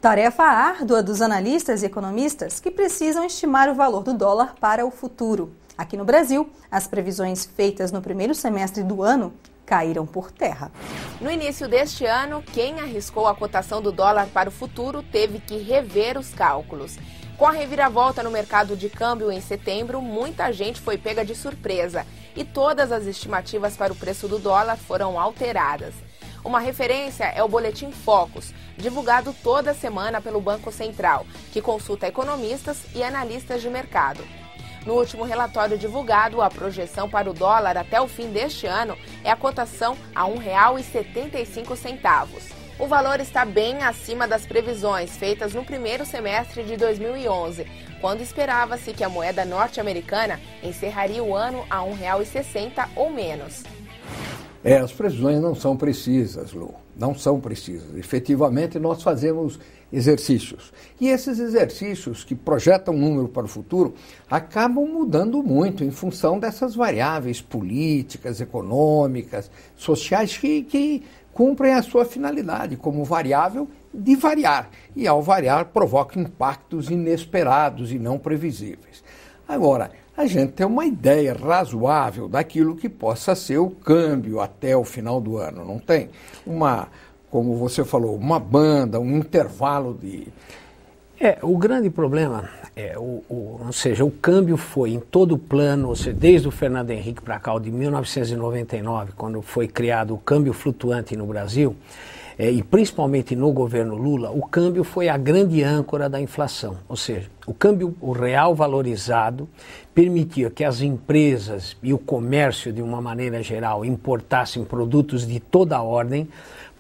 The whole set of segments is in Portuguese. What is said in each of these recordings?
Tarefa árdua dos analistas e economistas que precisam estimar o valor do dólar para o futuro. Aqui no Brasil, as previsões feitas no primeiro semestre do ano caíram por terra. No início deste ano, quem arriscou a cotação do dólar para o futuro teve que rever os cálculos. Com a reviravolta no mercado de câmbio em setembro, muita gente foi pega de surpresa e todas as estimativas para o preço do dólar foram alteradas. Uma referência é o Boletim Focus, divulgado toda semana pelo Banco Central, que consulta economistas e analistas de mercado. No último relatório divulgado, a projeção para o dólar até o fim deste ano é a cotação a R$ 1,75. O valor está bem acima das previsões feitas no primeiro semestre de 2011, quando esperava-se que a moeda norte-americana encerraria o ano a R$ 1,60 ou menos. As previsões não são precisas, Lu, não são precisas. Efetivamente, nós fazemos exercícios. E esses exercícios que projetam um número para o futuro acabam mudando muito em função dessas variáveis políticas, econômicas, sociais que cumprem a sua finalidade como variável de variar. E ao variar provoca impactos inesperados e não previsíveis. Agora, a gente tem uma ideia razoável daquilo que possa ser o câmbio até o final do ano, não tem? Como você falou, uma banda, um intervalo de... O grande problema ou seja, o câmbio foi em todo o plano, ou seja, desde o Fernando Henrique para cá, de 1999, quando foi criado o câmbio flutuante no Brasil, e principalmente no governo Lula, o câmbio foi a grande âncora da inflação. Ou seja, o real valorizado permitia que as empresas e o comércio, de uma maneira geral, importassem produtos de toda a ordem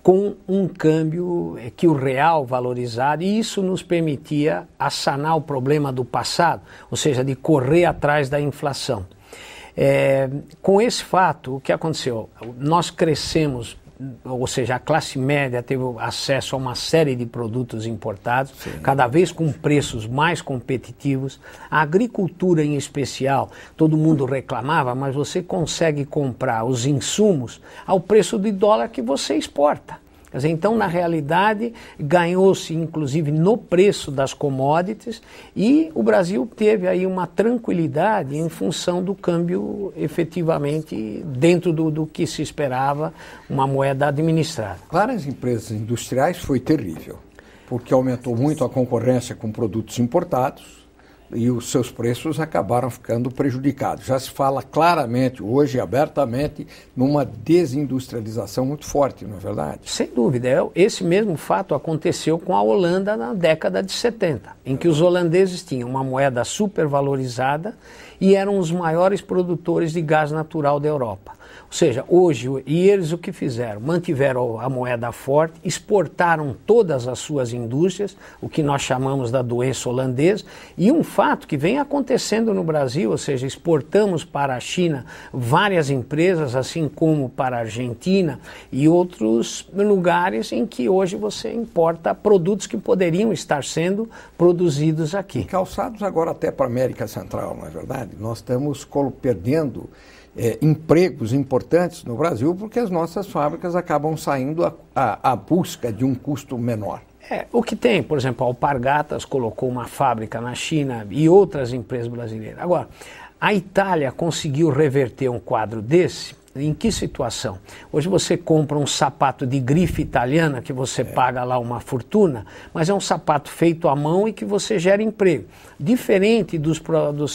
com um câmbio que o real valorizado, e isso nos permitia sanar o problema do passado, ou seja, de correr atrás da inflação. Com esse fato, o que aconteceu? Nós crescemos, ou seja, a classe média teve acesso a uma série de produtos importados, sim, cada vez com preços mais competitivos. A agricultura em especial, todo mundo reclamava, mas você consegue comprar os insumos ao preço de dólar que você exporta. Quer dizer, então, na realidade, ganhou-se inclusive no preço das commodities e o Brasil teve aí uma tranquilidade em função do câmbio efetivamente dentro do que se esperava, uma moeda administrada. Para as empresas industriais foi terrível, porque aumentou muito a concorrência com produtos importados e os seus preços acabaram ficando prejudicados. Já se fala claramente, hoje, abertamente, numa desindustrialização muito forte, não é verdade? Sem dúvida. Esse mesmo fato aconteceu com a Holanda na década de 70, em que os holandeses tinham uma moeda supervalorizada e eram os maiores produtores de gás natural da Europa. Ou seja, hoje, e eles o que fizeram? Mantiveram a moeda forte, exportaram todas as suas indústrias, o que nós chamamos da doença holandesa, e um fato que vem acontecendo no Brasil, ou seja, exportamos para a China várias empresas, assim como para a Argentina e outros lugares em que hoje você importa produtos que poderiam estar sendo produzidos aqui. Calçados agora até para a América Central, não é verdade? Nós estamos perdendo empregos importantes no Brasil porque as nossas fábricas acabam saindo à busca de um custo menor. O que tem, por exemplo, a Alpargatas colocou uma fábrica na China e outras empresas brasileiras. Agora, a Itália conseguiu reverter um quadro desse. Em que situação? Hoje você compra um sapato de grife italiana que você paga lá uma fortuna, mas é um sapato feito à mão e que você gera emprego. Diferente dos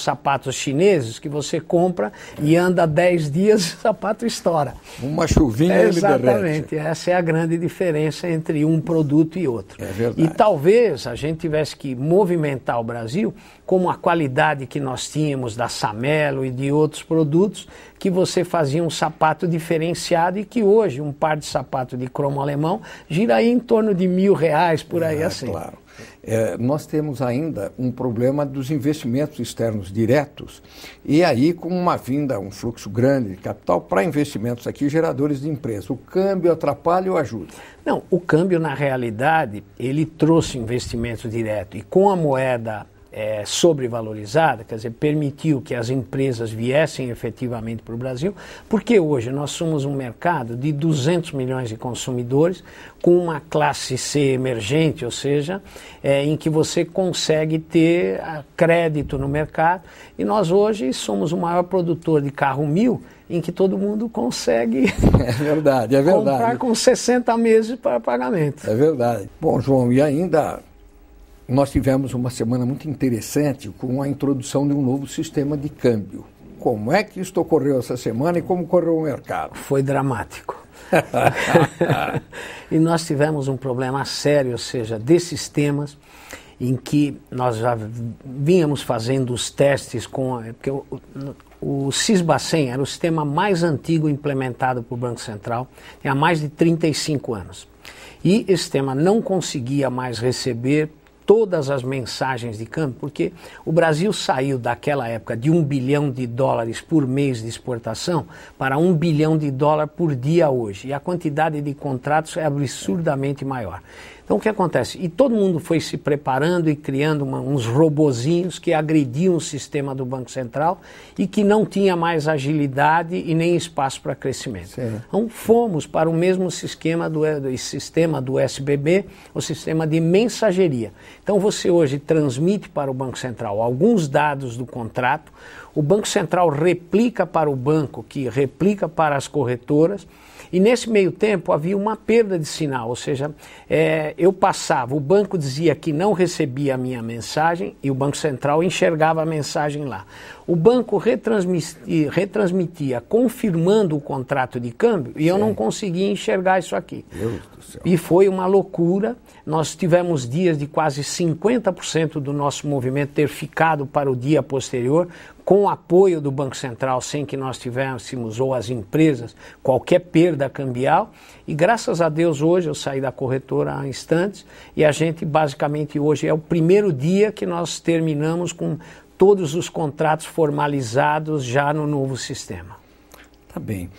sapatos chineses que você compra e anda 10 dias e o sapato estoura. Uma chuvinha ele derrete. Exatamente, essa é a grande diferença entre um produto e outro. É verdade. E talvez a gente tivesse que movimentar o Brasil como a qualidade que nós tínhamos da Samelo e de outros produtos, que você fazia um sapato diferenciado e que hoje um par de sapato de cromo alemão gira aí em torno de R$1.000 por aí assim. Claro. Nós temos ainda um problema dos investimentos externos diretos e aí com uma vinda, um fluxo grande de capital para investimentos aqui, geradores de empresa. O câmbio atrapalha ou ajuda? Não, o câmbio na realidade ele trouxe investimento direto e com a moeda sobrevalorizada, quer dizer, permitiu que as empresas viessem efetivamente para o Brasil, porque hoje nós somos um mercado de 200 milhões de consumidores, com uma classe C emergente, ou seja, em que você consegue ter crédito no mercado, e nós hoje somos o maior produtor de carro 1000, em que todo mundo consegue comprar com 60 meses para pagamento. É verdade. Bom, João, e ainda nós tivemos uma semana muito interessante com a introdução de um novo sistema de câmbio. Como é que isso ocorreu essa semana e como correu o mercado? Foi dramático. E nós tivemos um problema sério, ou seja, de sistemas em que nós já vínhamos fazendo os testes com... Porque o SISBA-100 era o sistema mais antigo implementado por Banco Central, há mais de 35 anos. E esse sistema não conseguia mais receber todas as mensagens de câmbio, porque o Brasil saiu daquela época de $1 bilhão por mês de exportação para $1 bilhão por dia hoje. E a quantidade de contratos é absurdamente maior. Então o que acontece? E todo mundo foi se preparando e criando uns robozinhos que agrediam o sistema do Banco Central e que não tinha mais agilidade e nem espaço para crescimento. Sim. Então fomos para o mesmo sistema do SBB, o sistema de mensageria. Então você hoje transmite para o Banco Central alguns dados do contrato, o Banco Central replica para o banco, que replica para as corretoras, e nesse meio tempo havia uma perda de sinal, ou seja, eu passava, o banco dizia que não recebia a minha mensagem e o Banco Central enxergava a mensagem lá. O banco retransmitia confirmando o contrato de câmbio e eu não conseguia enxergar isso aqui. Deus do céu. E foi uma loucura. Nós tivemos dias de quase 50% do nosso movimento ter ficado para o dia posterior, com o apoio do Banco Central, sem que nós tivéssemos, ou as empresas, qualquer perda cambial. E graças a Deus hoje eu saí da corretora há instantes e a gente basicamente hoje é o primeiro dia que nós terminamos com todos os contratos formalizados já no novo sistema. Tá bem.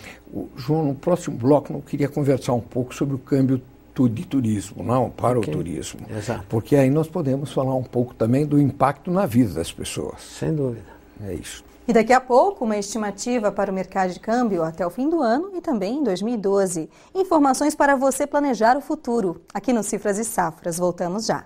João, no próximo bloco eu queria conversar um pouco sobre o câmbio de turismo, não para o turismo. Exato. Porque aí nós podemos falar um pouco também do impacto na vida das pessoas. Sem dúvida. É isso. E daqui a pouco, uma estimativa para o mercado de câmbio até o fim do ano e também em 2012. Informações para você planejar o futuro. Aqui no Cifras e Safras. Voltamos já.